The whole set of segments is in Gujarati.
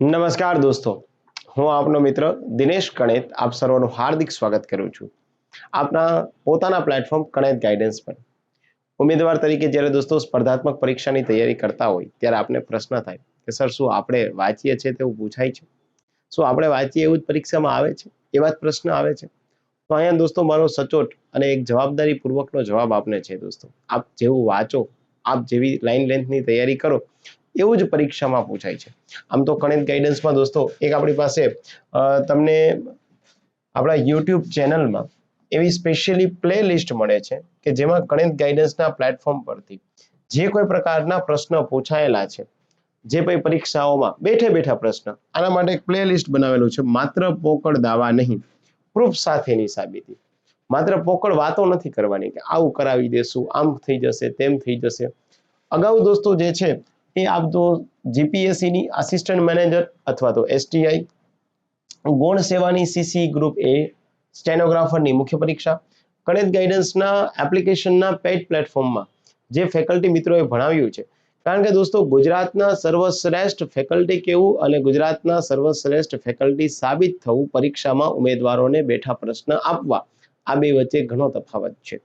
નમસ્કાર દોસ્તો, હું આપનો મિત્ર દિનેશ કણેત આપ સર્વનું હાર્દિક સ્વાગત કરું છું આપના પોતાના પ્લેટફોર્મ કણેત ગાઈડન્સ પર। ઉમેદવાર તરીકે જ્યારે દોસ્તો સ્પર્ધાત્મક પરીક્ષાની તૈયારી કરતા હોય ત્યારે આપને પ્રશ્ન થાય કે સર શું આપણે વાંચીએ છીએ તેવું પૂછાય છે, શું આપણે વાંચીએ એવું જ પરીક્ષામાં આવે છે, એવા જ પ્રશ્ન આવે છે? તો અહીંયા દોસ્તો મારો સચોટ અને એક જવાબદારી પૂર્વકનો જવાબ આપને છે દોસ્તો, આપ જેવું વાંચો, આપ જેવી લાઈન લેન્થની તૈયારી કરો એવું જ પરીક્ષામાં પૂછાય છે। આમ તો કણેત ગાઈડન્સમાં દોસ્તો એક આપણી પાસે તમને આપણા યુટ્યુબ ચેનલમાં એવી સ્પેશિયલી પ્લે લિસ્ટ મળે છે કે જેમાં કણેત ગાઈડન્સના પ્લેટફોર્મ પરથી જે કોઈ પ્રકારના પ્રશ્ન પૂછાયેલા છે, જે કોઈ પરીક્ષાઓમાં બેઠે બેઠા પ્રશ્ન, આના માટે એક પ્લે લિસ્ટ બનાવેલું છે। માત્ર પોકળ દાવા નહીં, પ્રૂફ સાથેની સાબિતી। માત્ર પોકળ વાતો નથી કરવાની કે આવું કરાવી દેશું, આમ થઈ જશે, તેમ થઈ જશે। અગાઉ દોસ્તો જે છે એ આપ તો જીપીએસસી ની આસિસ્ટન્ટ મેનેજર અથવા તો એસટીઆઈ, ગૌણ સેવાની સીસી ગ્રુપ એ, સ્ટેનોગ્રાફરની મુખ્ય પરીક્ષા, કણેત ગાઈડન્સના એપ્લિકેશનના પેઇડ પ્લેટફોર્મમાં જે ફેકલ્ટી મિત્રોએ ભણાવ્યું છે, કારણ કે દોસ્તો ગુજરાતના સર્વશ્રેષ્ઠ ફેકલ્ટી કેવું અને ગુજરાતના સર્વશ્રેષ્ઠ ફેકલ્ટી સાબિત થવું પરીક્ષામાં ઉમેદવારોને બેઠા પ્રશ્ન આપવા, આ બે વચ્ચે ઘણો તફાવત છે।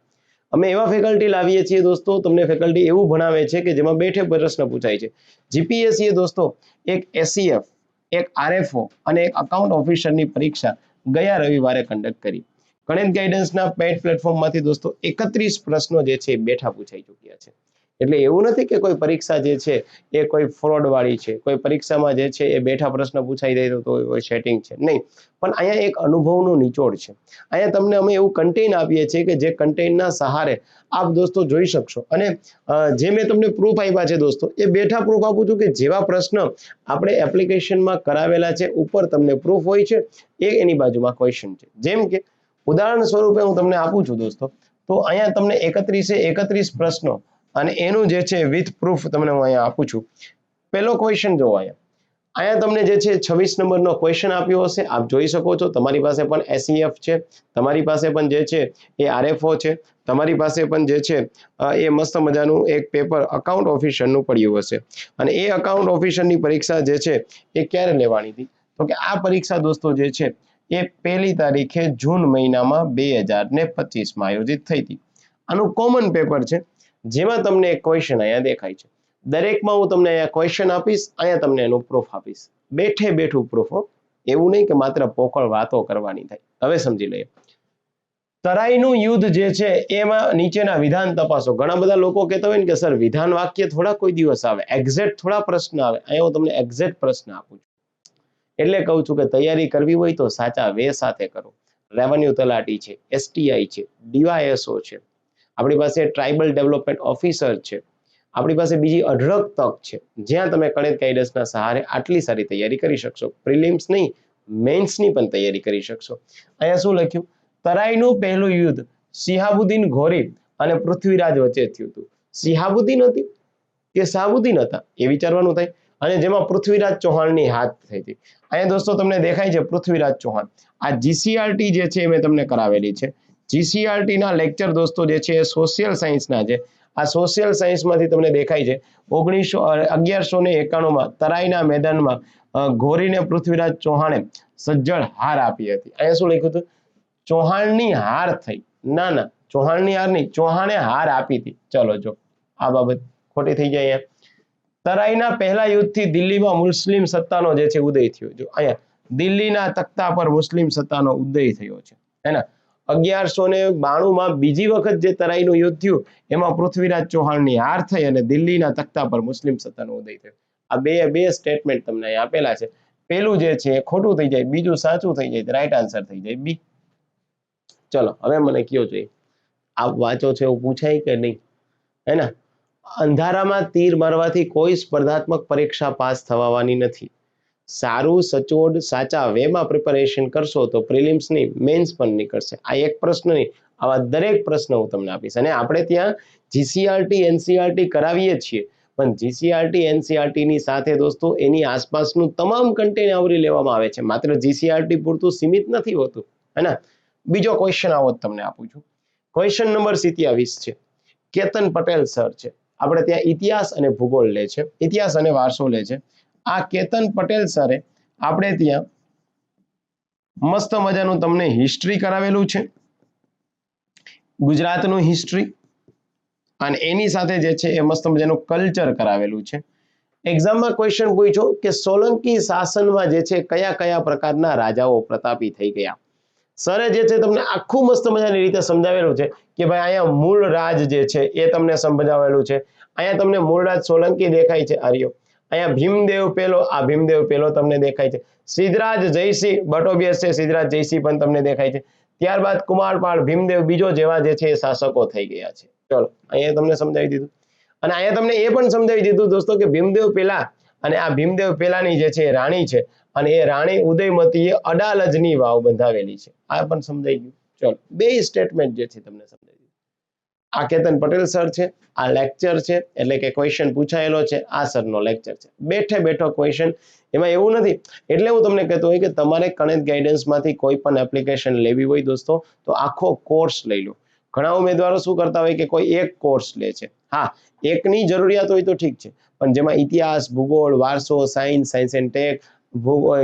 અમે એવા ફેકલ્ટી લાવીએ છીએ દોસ્તો, તમને ફેકલ્ટી એવું ભણાવે છે કે જેમાં બેઠે પ્રશ્ન પૂછાય છે। જીપીએસસી એ દોસ્તો એક એસસીએફ, એક આરએફઓ અને એક અકાઉન્ટ ઓફિસરની પરીક્ષા ગયા રવિવારે કન્ડક્ટ કરી। કણેત ગાઈડન્સના પેઇડ પ્લેટફોર્મમાંથી દોસ્તો 31 પ્રશ્નો જે છે બેઠા પૂછાઈ ચૂક્યા છે। એટલે એવું નથી કે કોઈ પરીક્ષા જે છે એ કોઈ ફ્રોડ વાળી છે, કોઈ પરીક્ષામાં જે છે એ બેઠા પ્રશ્ન પૂછાઈ દે તો કોઈ સેટિંગ છે, નહીં। પણ અહીંયા એક અનુભવનો નિચોડ છે। અહીંયા તમને અમે એવું કન્ટેન્ટ આપીએ છીએ કે જે કન્ટેન્ટના સહારે આપ દોસ્તો જોઈ શકશો। અને જે મેં તમને પ્રૂફ આપ્યા છે દોસ્તો, એ બેઠા પ્રૂફ આપું છું કે જેવા પ્રશ્ન આપણે એપ્લિકેશનમાં કરાવેલા છે, ઉપર તમને પ્રૂફ હોય છે, એ એની બાજુમાં ક્વેશ્ચન છે। જેમ કે ઉદાહરણ સ્વરૂપે હું તમને આપું છું દોસ્તો, તો અહીંયા તમને 31 પ્રશ્નો અને એનું જે છે વિથ પ્રૂફ તમને હું અહીંયા આપું છું। પહેલો ક્વેશ્ચન જોવો, અહીંયા તમને જે છે 26 નંબરનો ક્વેશ્ચન આપ્યો હશે, આપ જોઈ શકો છો। તમારી પાસે પણ એસઈએફ છે, તમારી પાસે પણ જે છે એ આરએફઓ છે, તમારી પાસે પણ જે છે એ મસ્ત મજાનું એક પેપર અકાઉન્ટ ઓફિસરનું પડ્યું હશે। અને એ અકાઉન્ટ ઓફિસરની પરીક્ષા જે છે એ ક્યારે લેવાની હતી, તો કે આ પરીક્ષા દોસ્તો જે છે એ 1 તારીખે જૂન મહિનામાં 2025માં આયોજિત થઈ હતી। આનું કોમન પેપર છે, જેમાં તમને એક ક્વેશ્ચન અહીંયા દેખાય છે। દરેકમાં હું તમને અહીંયા ક્વેશ્ચન આપીશ, અહીંયા તમને એનું પ્રૂફ આપીશ, બેઠે બેઠું પ્રૂફ, એવું નહીં કે માત્ર પોકળ વાતો કરવાની થાય। હવે સમજી લઈએ, તરાઈનું યુદ્ધ જે છે એમાં નીચેના વિધાન તપાસો। ઘણા બધા લોકો કહેતા હોય ને કે સર વિધાન વાક્ય થોડા કોઈ દિવસ આવે, એક્ઝેક્ટ થોડા પ્રશ્ન આવે। અહીંયા હું તમને એક્ઝેક્ટ પ્રશ્ન આપું છું, એટલે કહું છું કે તૈયારી કરવી હોય તો સાચા વે સાથે કરો। રેવન્યુ તલાટી છે, એસટીઆઈ છે, ડીવાયએસઓ છે, આપણી પાસે ટ્રાઇબલ ડેવલપમેન્ટ ઓફિસર છે, આપણી પાસે બીજી અઢળક તક છે જ્યાં તમે કણેત ગાઈડન્સના સહારે આટલી સારી તૈયારી કરી શકશો। પ્રિલિમ્સ નહીં, મેન્સની પણ તૈયારી કરી શકશો। અહીંયા શું લખ્યું, તરાઈનું પહેલું યુદ્ધ શિહાબુદ્દીન ઘોરી અને પૃથ્વીરાજ વચ્ચે થયું હતું। શિહાબુદ્દીન હતી કે શાહબુદ્દીન હતા એ વિચારવાનું થાય, અને જેમાં પૃથ્વીરાજ ચૌહાણની હાથ થઈ હતી। અહીંયા દોસ્તો તમને દેખાય છે પૃથ્વીરાજ ચૌહાણ। આ જીસીઆરટી જે છે મેં તમને કરાવેલી છે। જીસીઆરટી ના લેક્ચર દોસ્તો જે છે એ સોશિયલ સાયન્સના છે। આ સોશિયલ સાયન્સમાંથી તમને દેખાય છે 1191માં તરાઈના મેદાનમાં ઘોરીને પૃથ્વીરાજ ચૌહાણે સજ્જડ હાર આપી હતી। અહીંયા શું લખ્યું હતું, ચૌહાણની હાર થઈ, ના ના ચૌહાણની હાર નહીં, ચૌહાણે હાર આપી હતી। ચલો જો આ બાબત ખોટી થઈ જાય। અહીંયા તરાઈના પહેલા યુદ્ધથી દિલ્હીમાં મુસ્લિમ સત્તાનો જે છે ઉદય થયો। જો અહીંયા દિલ્હીના તખ્તા પર મુસ્લિમ સત્તાનો ઉદય થયો છે, હે ને। 1192માં બીજી વખત જે તરાઈનું યુદ્ધ થયું એમાં પૃથ્વીરાજ ચૌહાણની હાર થઈ અને દિલ્હીના તખ્તા પર મુસ્લિમ સત્તાનો ઉદય થયો। આ બે સ્ટેટમેન્ટ તમને અહીં આપેલા છે। પેલું જે છે એ ખોટું થઈ જાય, બીજું સાચું થઈ જાય, રાઈટ આન્સર થઈ જાય બી। ચલો હવે મને કયો જોઈએ, આપ વાંચો છો એવું પૂછાય કે નહીં, હે ને। અંધારામાં તીર મારવાથી કોઈ સ્પર્ધાત્મક પરીક્ષા પાસ થવાની નથી। સારું સચોટ સાચા વેમાં પ્રિપેરેશન કરશો તો પ્રિલિમ્સ નહીં, મેન્સ પણ નીકળશે। આ એક પ્રશ્ન નહીં, આવા દરેક પ્રશ્ન હું તમને આપીશ। અને આપણે ત્યાં જીસીઆરટી એનસીઆરટી કરાવીએ છીએ, પણ જીસીઆરટી એનસીઆરટી ની સાથે દોસ્તો એની આસપાસનું તમામ કન્ટેન્ટ આવરી લેવામાં આવે છે, માત્ર જીસીઆરટી પૂરતું સીમિત નથી હોતું, હે ને। બીજો ક્વેશ્ચન આવો તમને આપું છું। ક્વેશ્ચન નંબર 27 છે, કેતન પટેલ સર છે, આપણે ત્યાં ઇતિહાસ અને ભૂગોળ લે છે, ઇતિહાસ અને વારસો લે છે। આ કેતન પટેલ સરે આપણે ત્યાં મસ્ત મજાનું તમને હિસ્ટ્રી કરાવેલું છે, ગુજરાતનું હિસ્ટ્રી, અને એની સાથે જે છે એ મસ્ત મજાનું કલ્ચર કરાવેલું છે. એક્ઝામમાં ક્વેશ્ચન પૂછ્યો કે સોલંકી શાસનમાં જે છે કયા કયા પ્રકારના રાજાઓ પ્રતાપી થઈ ગયા. સરે જે છે તમને આખું મસ્ત મજાની રીતે સમજાવેલું છે કે ભાઈ અહીંયા મૂળ રાજ જે છે એ તમને સમજાવેલું છે. અહીંયા તમને મૂળરાજ સોલંકી દેખાય છે આર્યો, અહીંયા ભીમદેવ પેલો, આ ભીમદેવ પેલો તમને દેખાય છે, સિદ્ધરાજ જયસિંહ બટોબિયસ છે, સિદ્ધરાજ જયસિંહ પણ તમને દેખાય છે. ત્યારબાદ કુમારપાળ ભીમદેવ બીજો જેવા જે છે એ શાસકો થઈ ગયા છે. ચલો અહીંયા તમને સમજાવી દીધું, અને અહીંયા તમને એ પણ સમજાવી દીધું દોસ્તો કે ભીમદેવ પેલા અને આ ભીમદેવ પેલાની જે છે રાણી છે, અને એ રાણી ઉદયમતીએ અડાલજની વાવ બંધાવેલી છે. આ પણ સમજાઈ ગયું. ચલો બે સ્ટેટમેન્ટ જે છે તમને સમજાવી દીધું. આ કેતન પટેલ સર છે, આ લેક્ચર છે, એટલે કે ક્વેશ્ચન પૂછાયેલો છે, આ સરનો લેક્ચર છે. બેઠે બેઠો ક્વેશ્ચન, એમાં એવું નથી. એટલે હું તમને કહેતો હોય કે તમારે કણેત ગાઈડન્સમાંથી કોઈ પણ એપ્લિકેશન લેવી હોય દોસ્તો તો આખો કોર્સ લઈ લો. ઘણા ઉમેદવારો શું કરતા હોય કે કોઈ એક કોર્સ લે છે. હા, એકની જરૂરિયાત હોય તો ઠીક છે, પણ જેમાં ઇતિહાસ, ભૂગોળ, વારસો, સાયન્સ, સાયન્સ એન્ડ ટેક,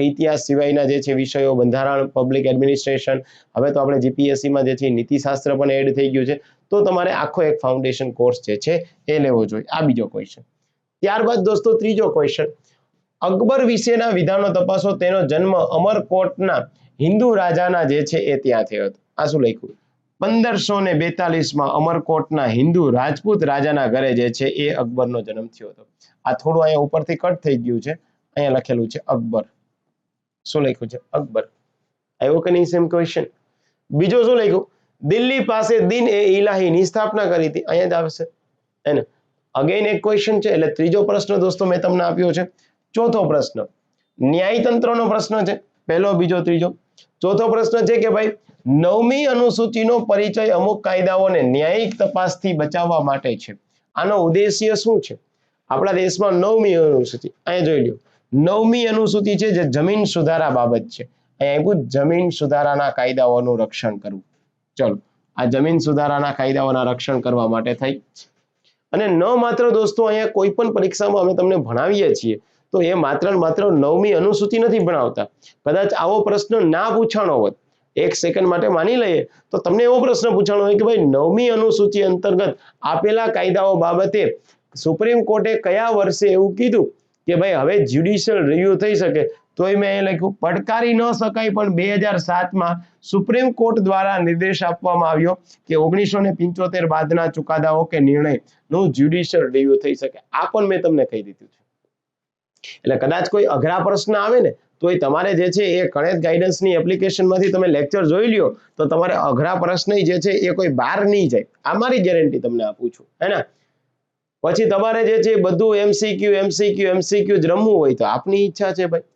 ઇતિહાસ સિવાયના જે છે વિષયો, બંધારણ, પબ્લિક એડમિનિસ્ટ્રેશન, હવે તો આપણે જીપીએસસીમાં જે છે નીતિશાસ્ત્ર પણ એડ થઈ ગયું છે, તો તમારે આખો એક ફાઉન્ડેશન કોર્સ જે છે એ લેવો જોઈએ. આ બીજો ક્વેશ્ચન. ત્યારબાદ દોસ્તો ત્રીજો ક્વેશ્ચન, અકબર વિશેના વિધાનો તપાસો, તેનો જન્મ અમરકોટના હિન્દુ રાજાના જે છે એ ત્યાં થયો હતો. આ શું લખ્યું? 1542માં અમરકોટના હિન્દુ રાજપૂત રાજાના ઘરે જે છે એ અકબરનો જન્મ થયો હતો. આ થોડું અહીંયા ઉપરથી કટ થઈ ગયું છે, અહીંયા લખેલું છે અકબર. શું લખ્યું છે? અકબર. આવ્યો કે નહીં સેમ ક્વેશ્ચન? બીજો શું લખ્યું? દિલ્હી પાસે દિન એ ઇલાહીની સ્થાપના કરી હતી. અહીંયા જ આવશે એને. અગેન એક ક્વેશ્ચન છે, એટલે ત્રીજો પ્રશ્ન દોસ્તો મેં તમને આપ્યો છે. ચોથો પ્રશ્ન ન્યાયતંત્રનો પ્રશ્ન છે, પહેલો, બીજો, ત્રીજો. ચોથો પ્રશ્ન છે કે ભાઈ 9મી અનુસૂચિનો પરિચય અમુક કાયદાઓને ન્યાયિક તપાસથી બચાવવા માટે છે. આનો ઉદ્દેશ્ય શું છે? આપણા દેશમાં 9મી અનુસૂચિ, અહીંયા જોઈ લો, 9મી અનુસૂચિ છે જે જમીન સુધારા બાબત છે. અહીંયા આપ્યું જમીન સુધારાના કાયદાઓનું રક્ષણ કરવું. ચલો, આ જમીન સુધારાના કાયદાઓના રક્ષણ કરવા માટે થઈ. અને ન માત્ર દોસ્તો અહીંયા કોઈ પણ પરીક્ષામાં અમે તમને ભણાવીએ છીએ તો એ માત્ર 9મી અનુસૂચિ નથી ભણાવતા. કદાચ આવો પ્રશ્ન ના પૂછાણો હોત, એક સેકન્ડ માટે માની લઈએ તો તમને એવો પ્રશ્ન પૂછાણો હોય કે ભાઈ 9મી અનુસૂચિ અંતર્ગત આપેલા કાયદાઓ બાબતે સુપ્રીમ કોર્ટે કયા વર્ષે એવું કીધું કે ભાઈ હવે જ્યુડિશિયલ રિવ્યુ થઈ શકે, તોય મેં અહીં લખ્યું પડકારી ન શકાય, પણ 2007માં સુપ્રીમ કોર્ટ દ્વારા નિર્દેશ આપવામાં આવ્યો કે 1975 બાદના ચુકાદાઓ કે નિર્ણયનું જ્યુડિશિયલ રિવ્યુ થઈ શકે. આ પણ મેં તમને કહી દીધું છે. એટલે કદાચ કોઈ અઘરા પ્રશ્ન આવે ને તો તમારે જે છે એ કણેત ગાઈડન્સની એપ્લિકેશનમાંથી તમે લેક્ચર જોઈ લ્યો તો તમારે અઘરા પ્રશ્ન જે છે એ કોઈ બહાર નહીં જાય. આ મારી ગેરંટી તમને આપું છું, હે ને. પછી તમારે જે છે બધું એમસીક્યુ જ રમવું હોય તો આપની ઈચ્છા છે ભાઈ,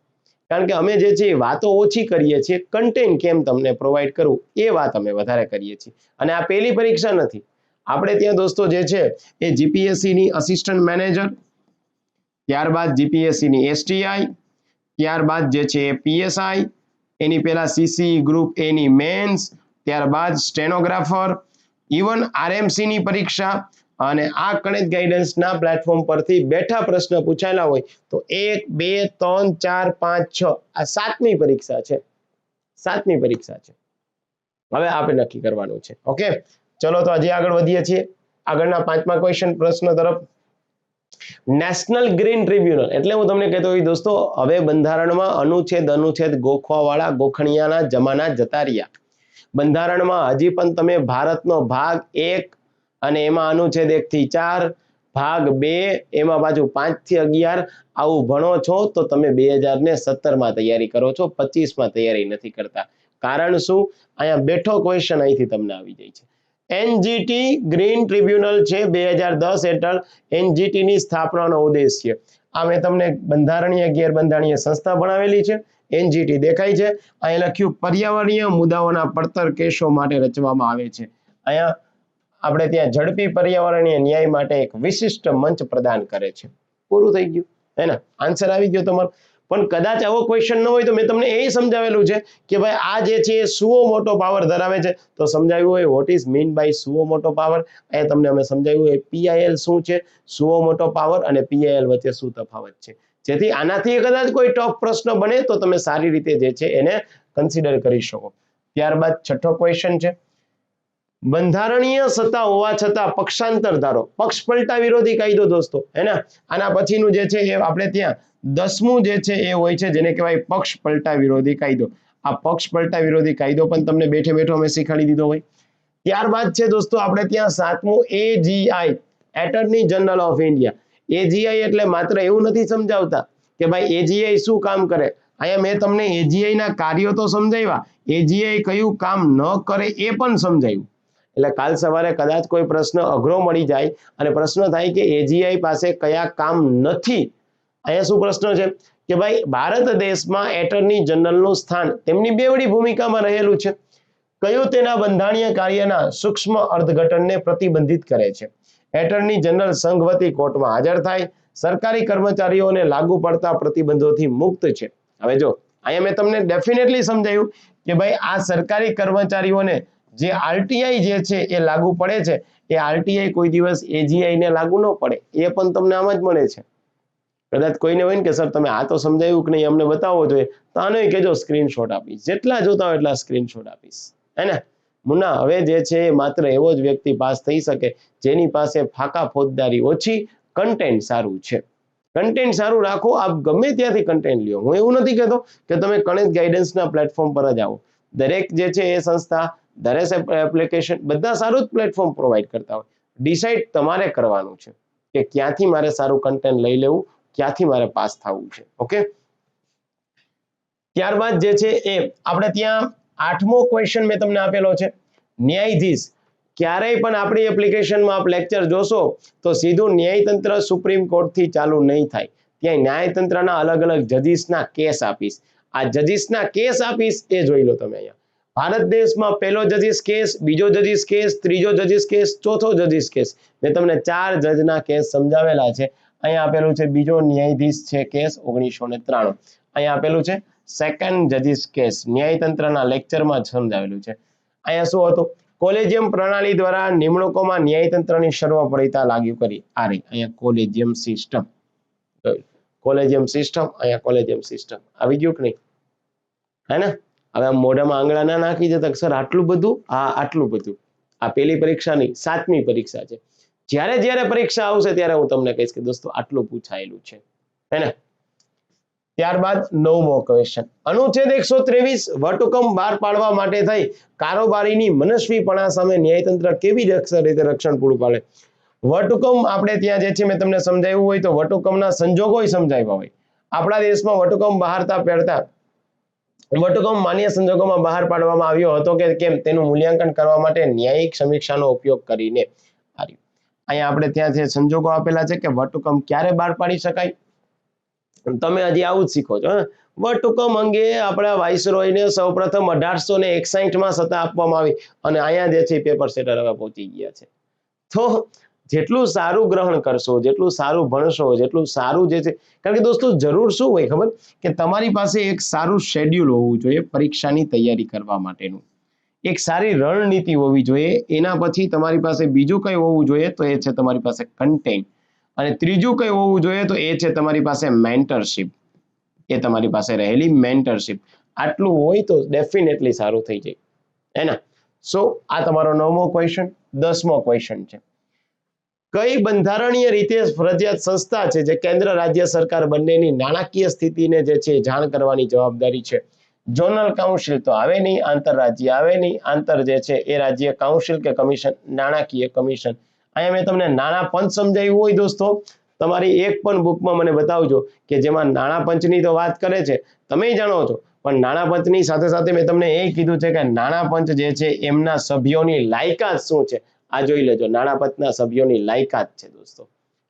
કારણ કે અમે જે છે વાતો ઓછી કરીએ છીએ, કન્ટેન્ટ કેમ તમને પ્રોવાઈડ કરવું એ વાત અમે વધારે કરીએ છીએ. અને આ પહેલી પરીક્ષા નથી. આપણે ત્યાં દોસ્તો જે છે એ જીપીએસસીની અસિસ્ટન્ટ મેનેજર, ત્યારબાદ જીપીએસસીની એસટીઆઈ, ત્યારબાદ જે છે પીએસઆઈ, એની પહેલા સીસી ગ્રુપ એની મેન્સ, ત્યારબાદ સ્ટેનોગ્રાફર, ઇવન આરએમસીની પરીક્ષા, અને આ કણેત ગાઈડન્સના પ્લેટફોર્મ પરથી બેઠા પ્રશ્ન પૂછાયેલા હોય તો 1, 2, 3, 4, 5, 6 આ 7મી પરીક્ષા છે. 7મી પરીક્ષા છે. હવે આપણે નક્કી કરવાનું છે. ઓકે, ચલો તો હજી આગળ વધીએ છીએ આગળના 5મા ક્વેશ્ચન પ્રશ્ન તરફ. નેશનલ ગ્રીન ટ્રિબ્યુનલ એટલે હું તમને કહેતો હોય દોસ્તો, હવે બંધારણમાં અનુચ્છેદ ગોખવાવાળા ગોખણિયાના જમાના જતા રહ્યા. બંધારણમાં હજી પણ તમે ભારતનો ભાગ 1 અને એમાં અનુચ્છેદ 1 થી 4, ભાગ 2 એમાં પાછું 5 થી 11 આવું ભણો છો તો તમે 2017માં તૈયારી કરો છો, 25માં તૈયારી નથી કરતા. કારણ શું? અહીંયા બેઠો ક્વેશ્ચન અહીંથી તમને આવી જાય છે. એનજીટી ગ્રીન ટ્રિબ્યુનલ છે 2010 હેઠળ એનજીટીની સ્થાપનાનો ઉદ્દેશ્ય. આ મેં તમને બંધારણીય ગેરબંધારણીય સંસ્થા ભણાવેલી છે. એનજીટી દેખાય છે. અહીં લખ્યું પર્યાવરણીય મુદ્દાઓના પડતર કેસો માટે રચવામાં આવે છે. અહીંયા આપણે ત્યાં ઝડપી પર્યાવરણીય ન્યાય માટે એક વિશિષ્ટ મંચ પ્રદાન કરે છે. પૂરું થઈ ગયું, હે ને? આન્સર આવી ગયો તમારો. પણ કદાચ આવો ક્વેશ્ચન ન હોય તો મેં તમને એ સમજાવેલું છે કે ભાઈ આ જે છે એ સુઓ મોટો પાવર ધરાવે છે, તો સમજાવ્યું હોય વોટ ઇઝ મીન બાય સુઓ મોટો પાવર. એ તમને અમે સમજાવ્યું હોય પીઆઈએલ શું છે, સુઓ મોટો પાવર અને પીઆઈએલ વચ્ચે શું તફાવત છે. જેથી આનાથી કદાચ કોઈ ટફ પ્રશ્ન બને તો તમે સારી રીતે જે છે એને કન્સિડર કરી શકો. ત્યારબાદ છઠ્ઠો ક્વેશ્ચન છે, બંધારણીય સત્તા હોવા છતાં પક્ષાંતર ધારો, પક્ષ પલટા વિરોધી કાયદો દોસ્તો, હે ને. આના પછીનું જે છે એ આપણે ત્યાં 10મું જે છે એ હોય છે જેને કહેવાય પક્ષ પલટા વિરોધી કાયદો. આ પક્ષ પલટા વિરોધી કાયદો પણ તમને બેઠે બેઠો અમે શીખવાડી દીધો હોય. ત્યારબાદ છે દોસ્તો આપણે ત્યાં 7મું AGI, attorney general of India. AGI એટલે માત્ર એવું નથી સમજાવતા કે ભાઈ AGI શું કામ કરે, અહીંયા મેં તમને AGI ના કાર્યો તો સમજાવ્યા, AGI કયું કામ ન કરે એ પણ સમજાવ્યું. એટલે કાલ સવારે કદાચ કોઈ પ્રશ્ન અઘરો મળી જાય અને પ્રશ્ન થાય કે AGI પાસે કયા કામ નથી, અહીંયા શું પ્રશ્ન છે કે ભાઈ ભારત દેશમાં એટર્ની જનરલનું સ્થાન તેમની બેવડી ભૂમિકામાં રહેલું છે, કયું તેના બંધારણીય કાર્યના સૂક્ષ્મ અર્થઘટનને પ્રતિબંધિત કરે છે. એટર્ની જનરલ સંઘ વતી કોર્ટમાં હાજર થાય, સરકારી કર્મચારીઓને લાગુ પડતા પ્રતિબંધોથી મુક્ત છે. હવે જો અહીંયા મેં તમને ડેફિનેટલી સમજાવ્યું કે ભાઈ આ સરકારી કર્મચારીઓને જે આરટીઆઈ જે છે એ લાગુ પડે છે, એ આરટીઆઈ કોઈ દિવસ AGI ને લાગુ ન પડે, એ પણ તમને આમ જ મળે છે. કદાચ કોઈને હોય ને કે સર તમે આ તો સમજાવ્યું કે નહીં, અમને બતાવો જોઈએ, તો આનો કહેજો સ્ક્રીનશોટ આપીશ, જેટલા જોતા હોય એટલા સ્ક્રીનશોટ આપીશ, હે ને. મુન્ના હવે જે છે માત્ર એવો જ વ્યક્તિ પાસ થઈ શકે જેની પાસે ફાકા ફોજદારી ઓછી, કન્ટેન્ટ સારું છે. કન્ટેન્ટ સારું રાખો, આપ ગમે ત્યાંથી કન્ટેન્ટ લ્યો. હું એવું નથી કહેતો કે તમે કણેજ ગાઈડન્સના પ્લેટફોર્મ પર જ આવો, દરેક જે છે એ સંસ્થા, દરેક એપ્લિકેશન બધા સારું જ પ્લેટફોર્મ પ્રોવાઈડ કરતા હોય. ડિસાઈડ તમારે કરવાનું છે કે ક્યાંથી મારે સારું કન્ટેન્ટ લઈ લેવું, ક્યાંથી મારે પાસ થવું છે. ઓકે, ત્યારબાદ જે છે એ આપણે ત્યાં 8મો ક્વેશ્ચન મેં તમને આપેલો છે, ન્યાયાધીશ. ક્યારેય પણ આપણી એપ્લિકેશનમાં આપ લેક્ચર જોશો તો સીધું ન્યાયતંત્ર સુપ્રીમ કોર્ટથી ચાલુ નહીં થાય, ત્યાં ન્યાયતંત્રના અલગ અલગ જજીસના કેસ આપીશ. આ જજીસના કેસ આપીશ એ જોઈ લો તમે. અહીંયા ભારત દેશમાં પહેલો જજીસ કેસ, બીજો જજીસ કેસ, ત્રીજો જજીસ કેસ, ચોથો જજીસ કેસ. મેં તમને 4 જજના કેસ સમજાવેલા છે. અહીંયા આપેલું છે બીજો ન્યાયાધીશ છે કેસ 1993. અહીંયા આપેલું છે સેકન્ડ જજીસ કેસ, ન્યાયતંત્રના લેક્ચરમાં જ સમજાવેલું છે. અહીંયા શું હતું, કોલેજિયમ પ્રણાલી દ્વારા નિમણૂકોમાં ન્યાયતંત્રની સર્વોપરિતા લાગુ કરી. આ રહી અહીંયા કોલેજિયમ સિસ્ટમ, કોલેજિયમ સિસ્ટમ, અહીંયા કોલેજિયમ સિસ્ટમ આવી ગયું કે નહીં, હે ને. હવે મોઢામાં આંગળા ના નાખી જતા સર આટલું બધું, હા આટલું બધું. આ પહેલી પરીક્ષા નહીં, 7મી પરીક્ષા છે. જ્યારે જ્યારે પરીક્ષા આવશે ત્યારે હું તમને કહીશ કે દોસ્તો આટલું પૂછાયેલું છે, હે ને. ત્યારબાદ 9મો ક્વેશ્ચન, અનુચ્છેદ 123 વટહુકમ બહાર પાડવા માટે થઈ કારોબારીની મનસ્વીપણા સામે ન્યાયતંત્ર કેવી રીતે રક્ષણ પૂરું પાડે. વટહુકમ આપણે ત્યાં જે છે મેં તમને સમજાવ્યું હોય તો વટહુકમના સંજોગો સમજાવ્યા હોય. આપણા દેશમાં વટહુકમ બહાર પડતા, વટહુકમ માન્ય સંજોગોમાં બહાર પાડવામાં આવ્યો હતો કે કેમ તેનું મૂલ્યાંકન કરવા માટે ન્યાયિક સમીક્ષાનો ઉપયોગ કરીને. અહીંયા આપણે ત્યાં જે સંજોગો આપેલા છે કે વટહુકમ ક્યારે બહાર પાડી શકાય, તમે હજી આવું જ શીખો છો. વટહુકમ અંગે આપણા વાઇસરોયને સૌપ્રથમ 1861માં સત્તા આપવામાં આવી અને અહીંયા જે છે પેપર સેટર હવે પહોંચી ગયા છે. તો જેટલું સારું ગ્રહણ કરશો, જેટલું સારું ભણશો, જેટલું સારું જે છે, કારણ કે દોસ્તો જરૂર શું હોય ખબર, કે તમારી પાસે એક સારું શેડ્યુલ હોવું જોઈએ પરીક્ષાની તૈયારી કરવા માટેનું, એક સારી રણનીતિ હોવી જોઈએ. એના પછી તમારી પાસે બીજું કઈ હોવું જોઈએ તો એ છે તમારી પાસે કન્ટેન્ટ, અને ત્રીજું કઈ હોવું જોઈએ તો એ છે તમારી પાસે મેન્ટરશિપ, એ તમારી પાસે રહેલી મેન્ટરશિપ. આટલું હોય તો ડેફિનેટલી સારું થઈ જાય, હે ને. સો આ તમારો 9મો ક્વેશ્ચન. 10મો ક્વેશ્ચન છે, કઈ બંધારણીય રીતે ફરજિયાત સંસ્થા છે જે કેન્દ્ર રાજ્ય સરકાર બંનેની નાણાકીય સ્થિતિને જે છે જાણ કરવાની જવાબદારી છે. ઝોનલ કાઉન્સિલ તો આવે નહીં, આંતરરાજ્ય આવે નહીં, આંતર જે છે એ રાજ્ય કાઉન્સિલ કે કમિશન, નાણાકીય કમિશન. અહીંયા મેં તમને નાણાં પંચ સમજાવ્યું હોય દોસ્તો, તમારી એક પણ બુકમાં મને બતાવજો કે જેમાં નાણાં પંચની તો વાત કરે છે, તમે જાણો છો, પણ નાણાં પંચની સાથે સાથે મેં તમને એ કીધું છે કે નાણાં પંચ જે છે એમના સભ્યોની લાયકાત શું છે. આ જોઈ લેજો, નાણાં પંચના સભ્યોની લાયકાત છે દોસ્તો,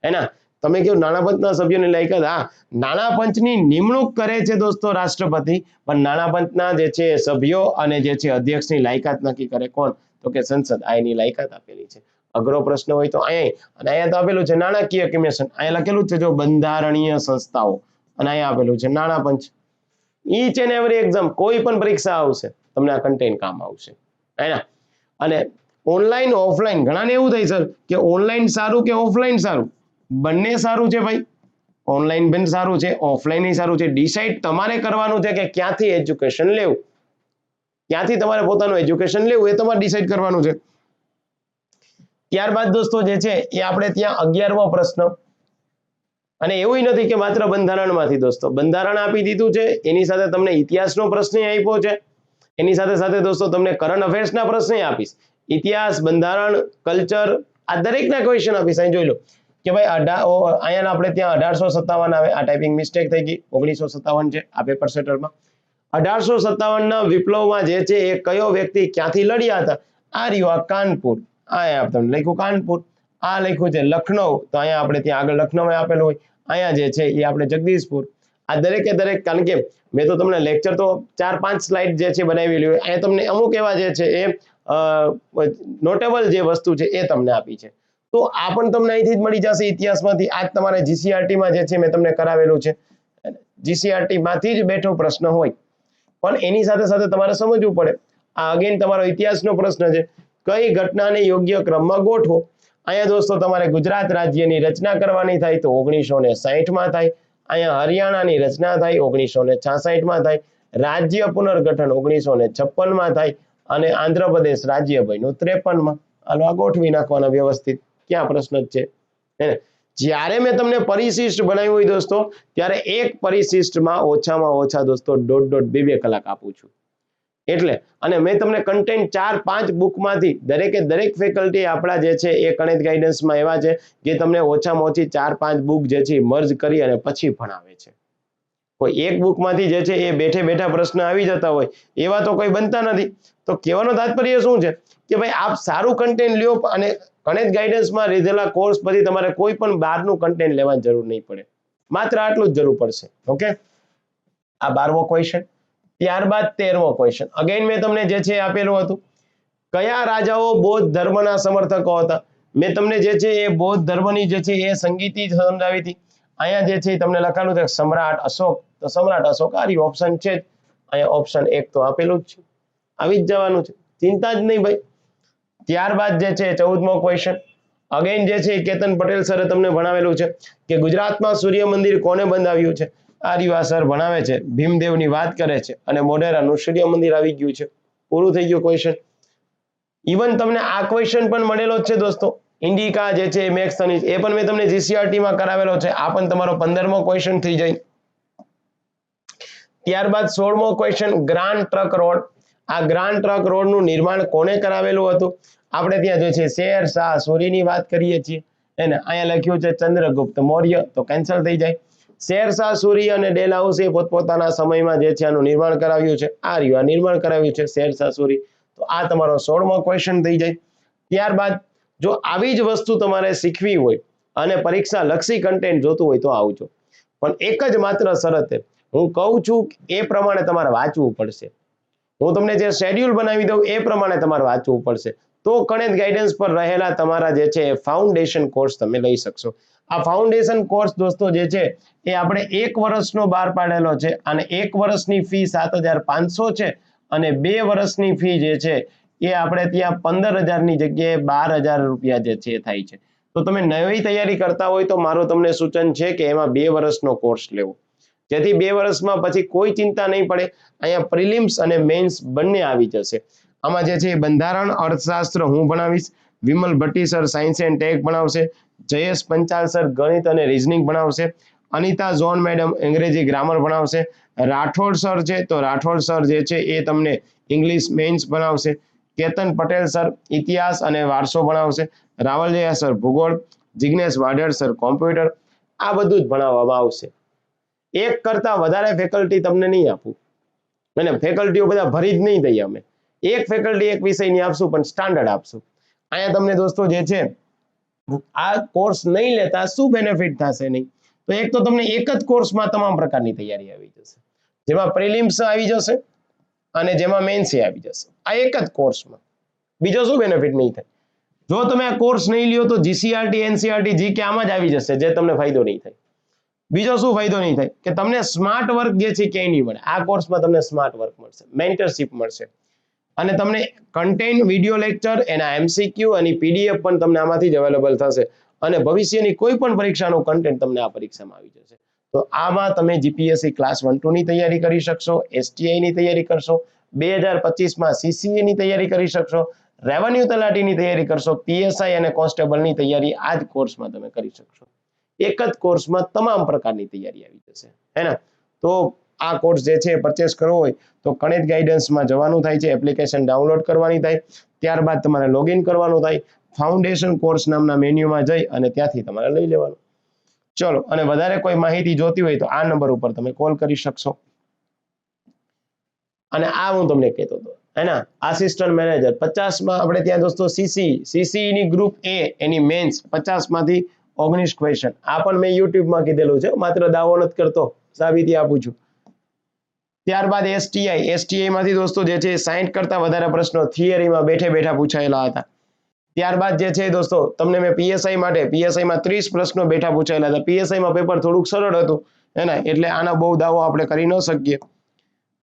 હે ને. તમે કહો નાણાં પંચના સભ્યોની લાયકાત, હા નાણાં પંચની નિમણૂક કરે છે દોસ્તો રાષ્ટ્રપતિ, પણ નાણાં પંચના જે છે સભ્યો અને જે છે અધ્યક્ષની લાયકાત નક્કી કરે કોણ, તો કે સંસદ. આ એની લાયકાત આપેલી છે. અઘરો પ્રશ્ન હોય તો અહીંયા, અને અહીંયા તો આપેલું છે નાણાકીય કમિશન, અહીંયા લખેલું છે જો બંધારણીય સંસ્થાઓ, અને અહીંયા આપેલું છે નાણાં પંચ. ઈચ એન્ડ એવરી એક્ઝામ, કોઈ પણ પરીક્ષા આવશે તમને આ કન્ટેન્ટ કામ આવશે, હે ને. અને ઓનલાઈન ઓફલાઈન ઘણાને એવું થાય સર કે ઓનલાઈન સારું કે ઓફલાઈન સારું, બંને સારું છે ભાઈ. ઓનલાઈન પણ સારું છે, ઓફલાઈન સારું છે. ડિસાઈડ તમારે કરવાનું છે કે ક્યાંથી એજ્યુકેશન લેવું, ક્યાંથી તમારે પોતાનું એજ્યુકેશન લેવું એ તમારે ડિસાઈડ કરવાનું છે. ત્યારબાદ દોસ્તો જે છે એ આપણે ત્યાં 11મો પ્રશ્ન, અને એવું નથી કે માત્ર બંધારણમાંથી દોસ્તો, બંધારણ આપી દીધું છે, એની સાથે તમને ઇતિહાસનો પ્રશ્ન આપ્યો છે, એની સાથે સાથે દોસ્તો તમને કરંટ અફેર્સના પ્રશ્ન આપીશ. ઇતિહાસ, બંધારણ, કલ્ચર, આ દરેકના ક્વેશ્ચન આપીશ. અહીં જોઈ લો કે ભાઈ અહીંયા આપણે ત્યાં 1857 આવે, આ ટાઈપિંગ મિસ્ટેક થઈ ગઈ, 1957 છે આ પેપર સેટરમાં. 1857ના વિપ્લવમાં જે છે એ કયો વ્યક્તિ ક્યાંથી લડ્યા હતા? આ રહ્યું આ કાનપુર, આ તમને લખ્યું કાનપુર, આ લખ્યું છે લખનઉ, તો અહીંયા આપણે ત્યાં આગળ લખનઉ આપેલું હોય, અહીંયા જે છે એ આપણે જગદીશપુર. આ દરેકે દરેક, કારણ કે મેં તો તમને લેક્ચર તો 4-5 સ્લાઇડ જે છે બનાવેલી હોય, અહીંયા તમને અમુક એવા જે છે એ નોટેબલ જે વસ્તુ છે એ તમને આપી છે. તો આ પણ તમને અહીંથી જ મળી જશે ઇતિહાસમાંથી. આજ તમારે જીસીઆરટીમાં જે છે મેં તમને કરાવેલું છે, જીસીઆરટી માંથી જ બેઠો પ્રશ્ન હોય, પણ એની સાથે સાથે તમારે સમજવું પડે. આ અગેન તમારો ઇતિહાસનો પ્રશ્ન છે, કઈ ઘટનાને યોગ્ય ક્રમમાં ગોઠવો. અહીંયા દોસ્તો તમારે ગુજરાત રાજ્યની રચના કરવાની થાય તો 1960માં થાય, અહીંયા હરિયાણાની રચના થાય 1966માં થાય, રાજ્ય પુનર્ગઠન 1956માં થાય, અને આંધ્રપ્રદેશ રાજ્ય બન્યું 53માં. હાલો આ ગોઠવી નાખવાના વ્યવસ્થિત, ક્યાં પ્રશ્ન જ છે. જ્યારે મેં તમને પરિશિષ્ટ બનાવ્યું હોય દોસ્તો, ત્યારે એક પરિશિષ્ટમાં ઓછામાં ઓછા દોસ્તો 1.5-2 કલાક આપું છું. એટલે અને મેં તમને કન્ટેન્ટ 4-5 બુકમાંથી દરેકે દરેક ફેકલ્ટી આપણા જે છે એ ગણિત ગાઈડન્સમાં એવા છે જે તમને ઓછામાં ઓછી 4-5 બુક જે છે મર્જ કરી અને પછી ભણાવે છે. કોઈ એક બુકમાંથી જે છે એ બેઠે બેઠા પ્રશ્ન આવી જતા હોય એવા તો કોઈ બનતા નથી. તો કહેવાનો તાત્પર્ય શું છે કે ભાઈ આપ સારું કન્ટેન્ટ લ્યો, અને ગણિત ગાઈડન્સમાં લીધેલા કોર્સ પછી તમારે કોઈ પણ બહારનું કન્ટેન્ટ લેવાની જરૂર નહીં પડે, માત્ર આટલું જ જરૂર પડશે. ઓકે, આ 12મો ક્વેશ્ચન. ત્યારબાદ 13મો ક્વેશ્ચન, અગેન મેં તમને જે છે આપેલું હતું, કયા રાજાઓ બૌદ્ધ ધર્મના સમર્થકો હતા? મેં તમને જે છે એ બૌદ્ધ ધર્મની જે છે એ સંગીતિ સમજાવી હતી. અહીંયા જે છે તમને લખાયેલું છે સમ્રાટ અશોક, તો સમ્રાટ અશોક આ ઓપ્શન છે જ, અહીંયા ઓપ્શન 1 તો આપેલું જ છે, આવી જ જવાનું છે, ચિંતા જ નહીં ભાઈ. ત્યારબાદ જે છે 14મો ક્વેશ્ચન, અગેન જે છે કેતન પટેલ સરે તમને ભણાવેલું છે કે ગુજરાતમાં સૂર્ય મંદિર કોને બંધાવ્યું છે? આ સર ભણાવે છે, ભીમદેવની વાત કરે છે, અને મોઢેરાનું સૂર્ય મંદિર આવી ગયું છે. પૂરું થઈ ગયું ક્વેશ્ચન. ઇવન તમને આ ક્વેશ્ચન પણ મળેલો જ છે દોસ્તો, ઇન્ડિકા જે છે મેક્સ એ પણ મેં તમને જીસીઆરટીમાં કરાવેલો છે. આ પણ તમારો 15મો ક્વેશ્ચન થઈ જાય. ત્યારબાદ 16મો ક્વેશ્ચન, ગ્રાન્ડ ટ્રક રોડ. આ ગ્રાન્ડ ટ્રક રોડનું નિર્માણ કોને કરાવેલું હતું? આપણે ત્યાં જે છે શેર શાહ સૂરીની વાત કરીએ છીએ, એને અહીંયા લખ્યું છે ચંદ્રગુપ્ત મૌર્ય, તો કેન્સલ થઈ જાય. શેરશાહ સૂરી અને ડેલહાઉસી પોતપોતાના સમયમાં જે છે આનું નિર્માણ કરાવ્યું છે. આ રહ્યું, આ નિર્માણ કરાવ્યું છે શેરશાહ સૂરી. તો આ તમારો 16મો ક્વેશ્ચન થઈ જાય. ત્યારબાદ જો આવી જ વસ્તુ તમારે શીખવી હોય અને પરીક્ષા લક્ષી કન્ટેન્ટ જોતું હોય તો આવજો, પણ એક જ માત્ર શરતે, હું કહું છું એ પ્રમાણે તમારે વાંચવું પડશે. હું તમને જે શેડ્યુલ બનાવી દઉં એ પ્રમાણે તમારે વાંચવું પડશે, તો ગણિત ગાઈડન્સ પર રહેલા તમારા જે છે ફાઉન્ડેશન કોર્સ તમે લઈ શકશો. આ ફાઉન્ડેશન કોર્સ દોસ્તો જે છે એ આપણે 1 વર્ષનો બહાર પાડેલો છે, અને 1 વર્ષની ફી 7,500 છે, અને 2 વર્ષની ફી જે છે એ આપણે ત્યાં 15,000ની જગ્યાએ 12,000 રૂપિયા જે છે થાય છે. તો તમે નવી તૈયારી કરતા હોય તો મારું તમને સૂચન છે કે એમાં 2 વર્ષનો કોર્સ લેવો, જેથી 2 વર્ષમાં પછી કોઈ ચિંતા નહીં પડે. અહીંયા પ્રિલિમ્સ અને મેન્સ બંને આવી જશે. આમાં જે છે બંધારણ અર્થશાસ્ત્ર હું ભણાવીશ, Vimal Bhatti sir science and tech ભણાવશે, જયેશ પંચાલ સર ગણિત અને રીઝનિંગ ભણાવશે, અનિતા ઝોન મેડમ અંગ્રેજી ગ્રામર ભણાવશે, રાઠોડ સર છે તો રાઠોડ સર જે છે એ તમને ઇંગ્લિશ મેન્સ ભણાવશે, કેતન પટેલ સર ઇતિહાસ અને વારસો ભણાવશે, રાવલિયા સર ભૂગોળ, જિગ્નેશ વાઢેર સર કોમ્પ્યુટર. આ બધું જ ભણાવવામાં આવશે. એક કરતા વધારે ફેકલ્ટી તમને નહીં આપું, અને ફેકલ્ટીઓ બધા ભરી જ નહીં દઈએ અમે. એક ફેકલ્ટી એક વિષયની આપશું, પણ સ્ટાન્ડર્ડ આપશું. અહીંયા તમને દોસ્તો જે છે આ કોર્સ નહીં લેતા શું બેનિફિટ થશે નહીં, તો એક તો તમને એક જ કોર્સમાં તમામ પ્રકારની તૈયારી આવી જશે, જેમાં પ્રિલિમ્સ આવી જશે અને જેમાં મેન્સ આવી જશે, આ એક જ કોર્સમાં. બીજો શું બેનિફિટ નહીં થાય? જો તમે આ કોર્સ નહીં લ્યો તો જીસીઆરટી એનસીઆરટી જીકે આમાં જ આવી જશે, જે તમને ફાયદો નહીં થાય. બીજો શું ફાયદો નહીં થાય કે તમને સ્માર્ટ વર્ક જે છે ક્યાંય નહીં મળે. આ કોર્સમાં તમને સ્માર્ટ વર્ક મળશે, મેન્ટરશિપ મળશે, અને તમને કન્ટેન્ટ વિડિયો લેક્ચર, એના એમસીક્યુ અને પીડીએફ પણ તમને આમાંથી જ અવેલેબલ થશે. અને ભવિષ્યની કોઈ પણ પરીક્ષાનું કન્ટેન્ટ તમને આ પરીક્ષામાં આવી જશે. તો આમાં તમે જીપીએસસી ક્લાસ 1-2 ની તૈયારી કરી શકશો, એસટીઆઈ ની તૈયારી કરશો, 2025માં સીસીએ ની તૈયારી કરી શકશો, રેવન્યુ તલાટીની તૈયારી કરશો, પીએસઆઈ અને કોન્સ્ટેબલની તૈયારી આ જ કોર્સમાં તમે કરી શકશો. એક જ કોર્સમાં તમામ પ્રકારની તૈયારી આવી જશે, હે ને? તો આ કોર્સ જે છે પરચેસ કરવો હોય તો કણેજ ગાઈડન્સમાં જવાનું થાય છે, એપ્લિકેશન ડાઉનલોડ કરવાની થાય, ત્યારબાદ તમારે લોગિન કરવાનું થાય, ફાઉન્ડેશન કોર્સ નામના મેન્યુમાં જઈ અને ત્યાંથી તમારે લઈ લેવાનું. ચલો, અને વધારે કોઈ માહિતી જોતી હોય તો આ નંબર ઉપર તમે કોલ કરી શકશો. અને આ હું તમને કહેતો હતો, હે ને, આસિસ્ટન્ટ મેનેજર 50માં આપણે ત્યાં દોસ્તો સીસી ની ગ્રુપ એ એની મેન્સ 50 માંથી 19 ક્વેશ્ચન. આ પણ મેં યુટ્યુબમાં કીધેલું છે, માત્ર દાવો નથી કરતો, સાબિતી આપું છું. ત્યારબાદ એસટીઆઈ માંથી દોસ્તો જે છે 60 કરતા વધારે પ્રશ્નો થિયરીમાં બેઠે બેઠા પૂછાયેલા હતા. ત્યારબાદ જે છે દોસ્તો તમને મેં પીએસઆઈમાં 30 પ્રશ્નો બેઠા પૂછાયેલા હતા. પીએસઆઈમાં પેપર થોડુંક સરળ હતું, હે ને, એટલે આના બહુ દાવો આપણે કરી ન શકીએ.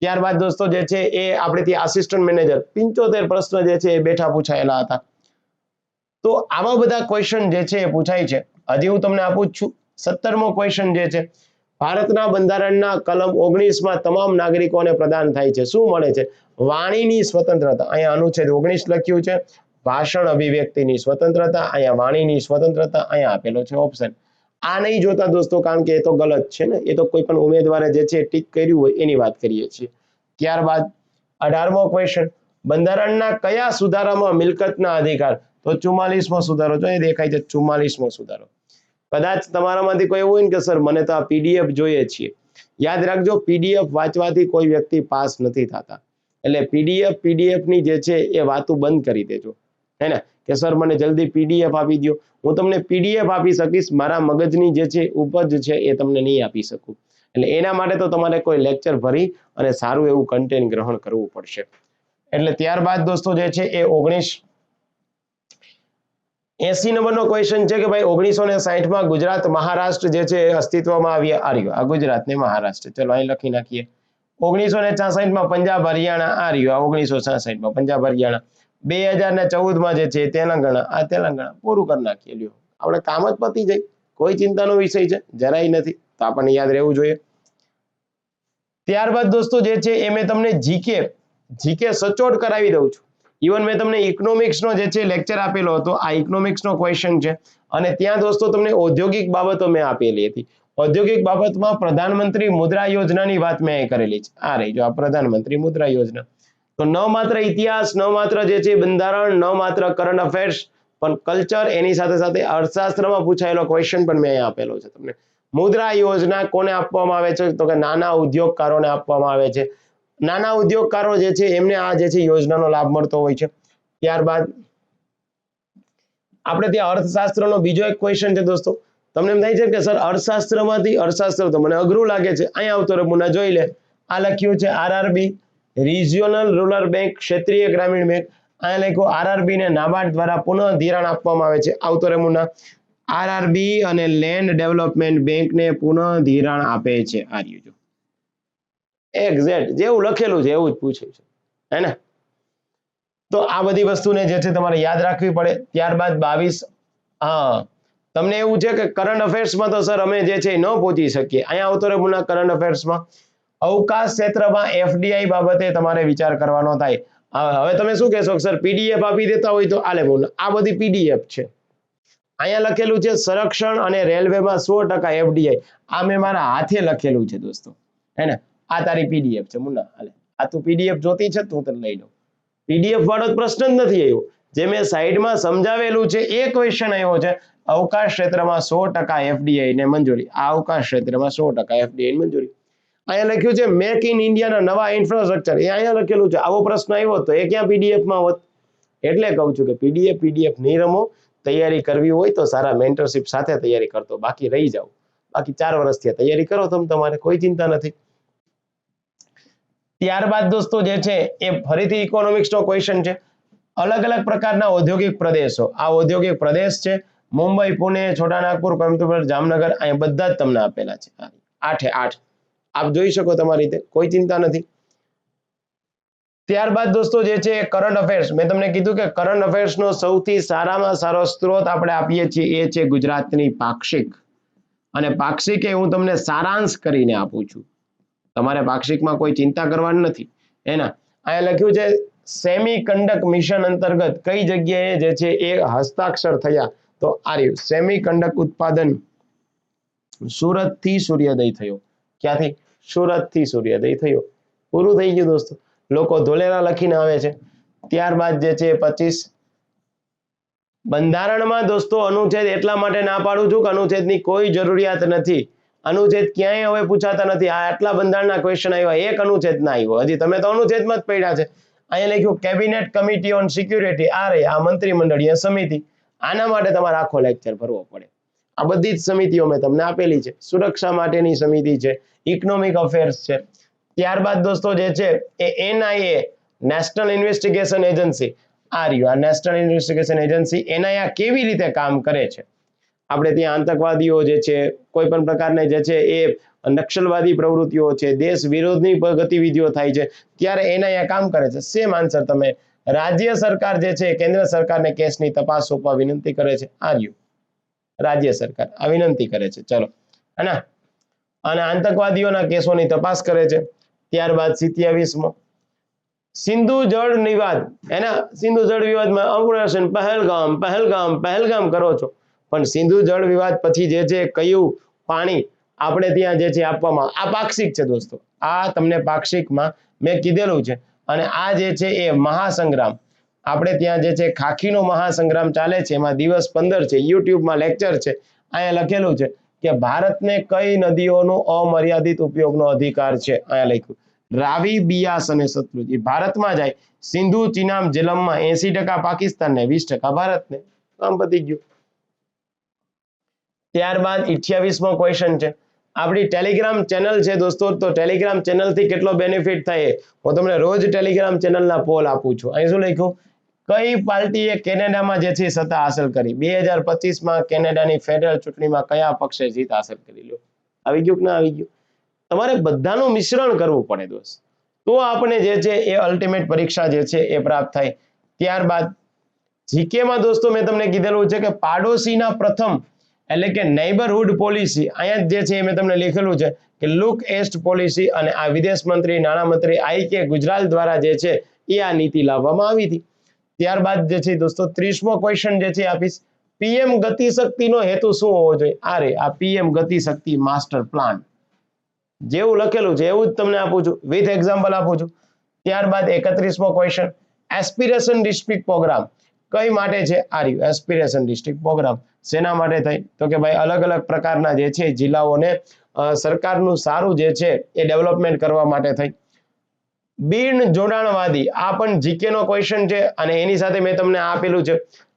ત્યારબાદ દોસ્તો જે છે એ આપણે ત્યાં આસિસ્ટન્ટ મેનેજર 75 પ્રશ્ન જે છે એ બેઠા પૂછાયેલા હતા. તો આવા બધા ક્વેશ્ચન જે છે એ પૂછાય છે. હજી હું તમને આપું જ છું. 17મો ક્વેશ્ચન જે છે, ભારતના બંધારણના કલમ 19માં તમામ નાગરિકોને પ્રદાન થાય છે. શું મળે છે? વાણીની સ્વતંત્રતા. અહીંયા અનુચ્છેદ 19 લખ્યું છે. ભાષણ અભિવ્યક્તિની સ્વતંત્રતા, અહીંયા વાણીની સ્વતંત્રતા, અહીંયા આપેલો છે ઓપ્શન. આ નહીં જોતા દોસ્તો, કારણ કે એ તો ગલત છે ને, એ તો કોઈ પણ ઉમેદવારે જે છે ટીક કર્યું હોય એની વાત કરીએ છીએ. ત્યારબાદ 18મો ક્વેશ્ચન, બંધારણના કયા સુધારામાં મિલકતના અધિકાર? તો 44મો સુધારો, જો અહીં દેખાય છે 44મો સુધારો. કદાચ તમારામાંથી કોઈ એવું હોય ને કે સર મને તો આ પીડીએફ જોઈએ છીએ. યાદ રાખજો, પીડીએફ વાંચવાથી કોઈ વ્યક્તિ પાસ નથી થતા. એટલે પીડીએફ ની જે છે એ વાતો બંધ કરી દેજો, હે ને, કે સર મને જલ્દી પીડીએફ આપી દો. હું તમને પીડીએફ આપી શકીશ, મારા મગજની જે છે ઉપજ છે એ તમને નહીં આપી શકું. એટલે એના માટે તો તમારે કોઈ લેક્ચર ભરી અને સારું એવું કન્ટેન્ટ ગ્રહણ કરવું પડશે. એટલે ત્યારબાદ દોસ્તો જે છે એ 80 નંબરનો ક્વેશ્ચન છે કે ભાઈ 1960માં ગુજરાત મહારાષ્ટ્ર જે છે એ અસ્તિત્વમાં આવ્યા. આ ગુજરાત ને મહારાષ્ટ્ર, ચલો અહીં લખી નાખીએ. 1966માં પંજાબ હરિયાણા આ રહ્યું, 1966માં પંજાબ હરિયાણા. 2014માં જે છે તેલંગાણા, આ તેલંગાણા. પૂરું કરી નાખીએ, લ્યો, આપણે કામ જ પતી જાય. કોઈ ચિંતાનો વિષય છે જરાય નથી, તો આપણને યાદ રહેવું જોઈએ. ત્યારબાદ દોસ્તો જે છે એ મેં તમને જીકે સચોટ કરાવી દઉં છું. ઇવન મેં તમને ઇકોનોમિક્સનો જે છે લેક્ચર આપેલો હતો, આ ઇકોનોમિક્સનો ક્વેશ્ચન છે. અને ત્યાં દોસ્તો તમને ઔદ્યોગિક બાબતો મેં આપેલી હતી. ઔદ્યોગિક બાબતમાં પ્રધાનમંત્રી મુદ્રા યોજનાની વાત મેં કરેલી છે. આ રહી જો આ પ્રધાનમંત્રી મુદ્રા યોજના. તો ન માત્ર ઇતિહાસ, ન માત્ર જે છે બંધારણ, ન માત્ર કરંટ અફેર્સ, પણ કલ્ચર, એની સાથે સાથે અર્થશાસ્ત્રમાં પૂછાયેલો ક્વેશ્ચન પણ મેં અહીંયા આપેલો છે તમને. મુદ્રા યોજના કોને આપવામાં આવે છે? તો કે નાના ઉદ્યોગકારોને આપવામાં આવે છે. નાના ઉદ્યોગકારો જે છે એમને આ જે છે યોજનાનો લાભ મળતો હોય છે. ત્યારબાદ આપણે ત્યાં અર્થશાસ્ત્રનો બીજો એક ક્વેશ્ચન છે દોસ્તો. તમને એમ થાય છે કે સર અર્થશાસ્ત્ર તો મને અઘરું લાગે છે. અહીંયા આવતો રે મુન્ના, જોઈ લે. આ લખ્યું છે આરઆરબી, રિજિયોનલ રૂરલ બેંક, ક્ષેત્રીય ગ્રામીણ બેંક. અહીંયા લખ્યું આરઆરબી ને નાબાર્ડ દ્વારા પુનઃ ધિરાણ આપવામાં આવે છે. આવતો રે મુન્ના, આરઆરબી અને લેન્ડ ડેવલપમેન્ટ બેંકને પુનઃ ધિરાણ આપે છે. આ રહ્યું જો એક્ઝેક્ટ જેવું લખેલું છે એવું જ પૂછે છે, હે ને? તો આ બધી વસ્તુને જે છે તમારે યાદ રાખવી પડે. ત્યારબાદ 22, હા, તમને એવું છે કે કરંટ અફેર્સમાં તો સર અમે જે છે ન પહોંચી શકીએ. અહીંયા આવતો રે મુન્ના કરંટ અફેર્સમાં અવકાશ ક્ષેત્રમાં એફડીઆઈ બાબતે તમારે વિચાર કરવાનો થાય. હવે તમે શું કહેશો સર પીડીએફ આપી દેતા હોય તો આલે મુન્ના, આ બધી પીડીએફ છે. અહીંયા લખેલું છે સંરક્ષણ અને રેલવેમાં 100% એફડીઆઈ. આ મેં મારા હાથે લખેલું છે દોસ્તો, હે ને? આ તારી પીડીએફ છે મુન્ના, હાલે આ તું પીડીએફ જોતી છે તો હું તને લઈ લઉં. પીડીએફ વાળો પ્રશ્ન જ નથી આવ્યો. જે મેં સાઈડમાં સમજાવેલું છે એ ક્વેશ્ચન આવ્યો છે. અવકાશ ક્ષેત્રમાં 100% એફડીઆઈ ને મંજૂરી. આ અવકાશ ક્ષેત્રમાં 100% એફડીઆઈ મંજૂરી. અહીંયા લખ્યું છે મેક ઇન ઇન્ડિયાના નવા ઇન્ફ્રાસ્ટ્રક્ચર. એ અહીંયા લખેલું છે. આવો પ્રશ્ન આવ્યો તો એ ક્યાં પીડીએફમાં હોત? એટલે કહું છું કે પીડીએફ નહીં રમો. તૈયારી કરવી હોય તો સારા મેન્ટરશિપ સાથે તૈયારી કરતો, બાકી રહી જાવ. બાકી 4 વર્ષથી તૈયારી કરો તમારે કોઈ ચિંતા નથી. ત્યારબાદ દોસ્તો જે છે એ ફરીથી ઇકોનોમિક્સનો ક્વેશ્ચન છે. અલગ અલગ પ્રકારના ઔદ્યોગિક પ્રદેશો. આ ઔદ્યોગિક પ્રદેશ છે મુંબઈ, પુણે, છોટાનાગપુર, કોઈમ્બતુર, જામનગર. અહીંયા બધા જ તમને આપેલા છે. 8 આપ જોઈ શકો તમારી રીતે, કોઈ ચિંતા નથી. ત્યારબાદ દોસ્તો જે છે કરંટ અફેર્સ, મેં તમને કીધું કે કરંટ અફેર્સનો સૌથી સારામાં સારો સ્ત્રોત આપણે આપીએ છીએ એ છે ગુજરાતની પાક્ષિક. અને પાક્ષિક એ હું તમને સારાંશ કરીને આપું છું, તમારે પાક્ષિકમાં કોઈ ચિંતા કરવાની નથી. એના અહીંયા લખ્યું છે સેમી કંડક્ટ મિશન અંતર્ગત કઈ જગ્યાએ જે છે એ હસ્તાક્ષર થયા, તો આ રહ્યું સેમી કંડક્ટ ઉત્પાદન સુરત થી સૂર્યોદય થયો. ક્યાંથી? સુરત થી સૂર્યોદય થયો. પૂરું થઈ ગયું દોસ્તો. લોકો ધોલેરા લખીને આવે છે. ત્યારબાદ જે છે 25 બંધારણમાં દોસ્તો અનુચ્છેદ એટલા માટે ના પાડું છું કે અનુચ્છેદની કોઈ જરૂરિયાત નથી. અનુચ્છેદ ક્યાંય હવે પૂછાતા નથી. આ આટલા બંધારણના ક્વેશ્ચન આવ્યા, એક અનુચ્છેદ ના આવ્યો. હજી તમે તો અનુચ્છેદમાં જ પડ્યા છે. અહીંયા લખ્યું કેબિનેટ કમિટી ઓન સિક્યુરિટી, આ રહી આ મંત્રીમંડળીય સમિતિ. આના માટે તમારે આખો લેક્ચર ભરવો પડે. આ બધી જ સમિતિઓ મેં તમને આપેલી છે. સુરક્ષા માટેની સમિતિ છે, ઇકોનોમિક અફેર્સ છે. ત્યારબાદ દોસ્તો જે છે એ NIA નેશનલ ઇન્વેસ્ટિગેશન એજન્સી, આ રહ્યું આ નેશનલ ઇન્વેસ્ટિગેશન એજન્સી. NIA કેવી રીતે કામ કરે છે? આપણે ત્યાં આતંકવાદીઓ જે છે, કોઈ પણ પ્રકારની જે છે એ નક્સલવાદી પ્રવૃત્તિઓ છે, દેશ વિરોધની ગતિવિધિઓ થાય છે, ત્યારે NIA કામ કરે છે. સેમ આન્સર તમે રાજ્ય સરકાર જે છે કેન્દ્ર સરકારને કેસની તપાસ સોંપવા વિનંતી કરે છે. આ રહ્યું રાજ્ય સરકાર આ વિનંતી કરે છે. ચલો અને આતંકવાદીઓના કેસોની તપાસ કરે છે. ત્યારબાદ 27મો સિંધુ જળ વિવાદ, એના સિંધુ જળ વિવાદમાં ઓપરેશન પહેલગામ કરો છો, પણ સિંધુ જળ વિવાદ પછી જે છે કયું પાણી આપણે ત્યાં જે છે આપવામાં, આ પાક્ષિક છે દોસ્તો. આ તમને પાક્ષિકમાં મેં કીધેલું છે. અને આ જે છે એ મહાસંગ્રામ, આપણે ત્યાં જે છે ખાખીનો મહાસંગ્રામ ચાલે છે, એમાં દિવસ 15 છે, યુટ્યુબમાં લેક્ચર છે. અહીંયા લખેલું છે કે ભારતને કઈ નદીઓનો અમર્યાદિત ઉપયોગનો અધિકાર છે. અહીંયા લખ્યું રાવી, બિયાસ અને સતલુજ ભારતમાં જાય. સિંધુ, ચિનાબ, જેલમમાં 80% પાકિસ્તાનને, 20% ભારતને. કામ પતી ગયું. ત્યારબાદ 28મો ક્વેશ્ચન છે. આપણી ટેલિગ્રામ ચેનલ છે દોસ્તો, તો ટેલિગ્રામ ચેનલથી કેટલો બેનિફિટ થાય હું તમને રોજ ટેલિગ્રામ ચેનલના પોલ આપું છું. અહીં શું લખ્યું? કઈ પાર્ટીએ કેનેડામાં જે છે સત્તા હાંસલ કરી? 2025માં કેનેડાની ફેડરલ ચૂંટણીમાં કયા પક્ષે જીત હાંસલ કરી? લો, આવી ગયું કે ના આવી ગયું? તમારે બધાનું મિશ્રણ કરવું પડે દોસ્ત, તો આપણે જે છે એ અલ્ટિમેટ પરીક્ષા જે છે એ પ્રાપ્ત થાય. ત્યારબાદ જીકેમાં દોસ્તો મેં તમને કીધેલું છે કે પાડોશીના પ્રથમ એટલે કે નેબરહુડ પોલિસી, અહીંયા જે છે મેં તમને લખેલું છે કે લુક એસ્ટ પોલિસી, અને આ વિદેશ મંત્રી નાણામંત્રી IK ગુજરાલ દ્વારા જે છે એ આ નીતિ લાવવામાં આવી હતી. ત્યારબાદ જે છે દોસ્તો 30મો ક્વેશ્ચન જે છે આપીશ, PM ગતિશક્તિનો હેતુ શું હોવો જોઈએ? આ રે આ PM ગતિશક્તિ માસ્ટર પ્લાન, જેવું લખેલું છે એવું જ તમને આપું છું, વિથ એક્ઝામ્પલ આપું છું. ત્યારબાદ 31મો ક્વેશ્ચન, એસ્પિરેશન ડિસ્ટ્રિક્ટ પ્રોગ્રામ કઈ માટે છે? આ રહ્યું એસ્પિરેશન ડિસ્ટ્રિક્ટ પ્રોગ્રામ શેના માટે થાય? તો કે ભાઈ અલગ અલગ પ્રકારના જે છે જિલ્લાઓને સરકારનું સારું જે છે એ ડેવલપમેન્ટ કરવા માટે થાય. બિન જોડાણવાદી, આ પણ જીકે નો ક્વેશ્ચન છે, અને એની સાથે મેં તમને આપેલું છે,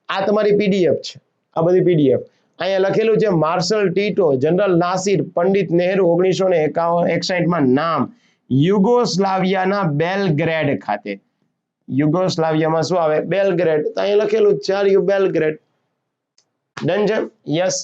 આ તમારી PDF છે, આ બધી PDF. અહીંયા લખેલું છે માર્શલ ટીટો, જનરલ નાસિર, પંડિત નહેરુ 1961માં નામ યુગોસ્લાવિયાના બેલગ્રેડ ખાતે. યુગોસ્લાવિયામાં શું આવે? બેલગ્રેડ. તો અહીંયા લખેલું છે બેલગ્રેડ. ડન છે? યસ.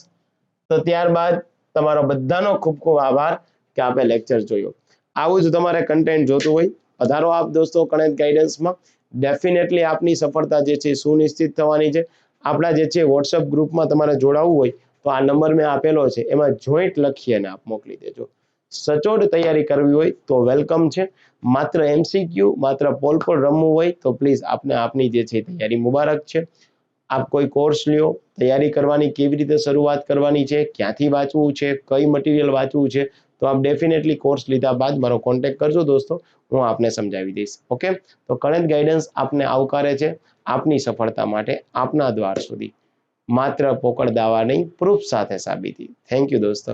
તો ત્યારબાદ તમારો બધાનો ખૂબ ખૂબ આભાર કે આપે લેક્ચર જોયો. આવું જ તમારે કન્ટેન્ટ જોતું હોય વધારો આપ દોસ્તો કણેજ ગાઈડન્સમાં. ડેફિનેટલી આપની સફળતા જે છે સુનિશ્ચિત થવાની છે. આપણા જે છે વોટ્સઅપ ગ્રુપમાં તમારે જોડાવવું હોય તો આ નંબર મેં આપેલો છે, એમાં જોઈન્ટ લખી અને આપ મોકલી દેજો. સચોટ તૈયારી કરવી હોય તો વેલકમ છે. માત્ર MCQ, માત્ર પોલ પર રમવું હોય તો પ્લીઝ આપને આપની જે છે તૈયારી મુબારક છે. આપ કોઈ કોર્સ લ્યો, તૈયારી કરવાની કેવી રીતે શરૂઆત કરવાની છે, ક્યાંથી વાંચવું છે, કઈ મટીરિયલ વાંચવું છે, તો આપ ડેફિનેટલી કોર્સ લીધા બાદ મારો કોન્ટેક્ટ કરજો દોસ્તો, હું આપને સમજાવી દઈશ. ઓકે, તો કણેજ ગાઈડન્સ આપને આવકારે છે આપની સફળતા માટે આપના દ્વાર સુધી. માત્ર પોકળ દાવા નહીં, પ્રૂફ સાથે સાબિતી. થેન્ક યુ દોસ્તો.